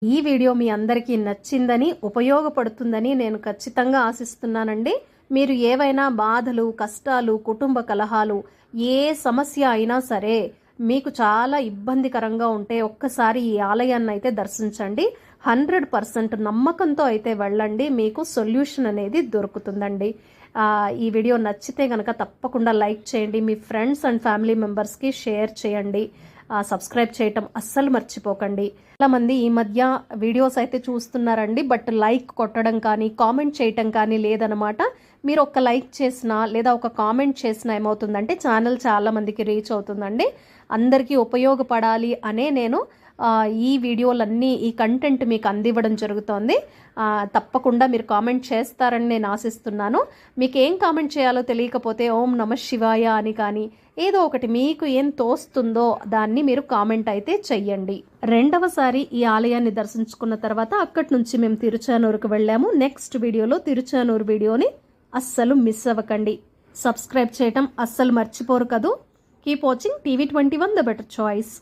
ఈ వీడియో మీ అందరికీ నచ్చిందని, ఉపయోగపడుతుందని నేను ఖచ్చితంగా ఆశిస్తున్నానండి. మీరు ఏవైనా బాధలు, కష్టాలు, కుటుంబ కలహాలు, ఏ సమస్య అయినా సరే మీకు చాలా ఇబ్బందికరంగా ఉంటే ఒక్కసారి ఈ ఆలయాన్ని అయితే దర్శించండి. 100% నమ్మకంతో అయితే వెళ్ళండి, మీకు సొల్యూషన్ అనేది దొరుకుతుందండి. ఈ వీడియో నచ్చితే కనుక తప్పకుండా లైక్ చేయండి, మీ ఫ్రెండ్స్ అండ్ ఫ్యామిలీ మెంబర్స్కి షేర్ చేయండి, సబ్స్క్రైబ్ చేయటం అస్సలు మర్చిపోకండి. చాలా మంది ఈ మధ్య వీడియోస్ అయితే చూస్తున్నారండి, బట్ లైక్ కొట్టడం కానీ కామెంట్ చేయటం కానీ లేదనమాట. మీరు ఒక లైక్ చేసినా లేదా ఒక కామెంట్ చేసినా ఏమవుతుందంటే ఛానల్ చాలా మందికి రీచ్ అవుతుందండి. అందరికీ ఉపయోగపడాలి అనే నేను ఈ వీడియోలన్నీ, ఈ కంటెంట్ మీకు అందివ్వడం జరుగుతోంది. తప్పకుండా మీరు కామెంట్ చేస్తారని నేను ఆశిస్తున్నాను. మీకు ఏం కామెంట్ చేయాలో తెలియకపోతే ఓం నమః శివాయ అని కానీ ఏదో ఒకటి మీకు ఏం తోస్తుందో దాన్ని మీరు కామెంట్ అయితే చెయ్యండి. రెండవసారి ఈ ఆలయాన్ని దర్శించుకున్న తర్వాత అక్కడి నుంచి మేము తిరుచానూరుకు వెళ్ళాము. నెక్స్ట్ వీడియోలో తిరుచానూరు వీడియోని అస్సలు మిస్ అవ్వకండి. సబ్స్క్రైబ్ చేయటం అస్సలు మర్చిపోరు కదూ. Keep watching TV 21 the better choice.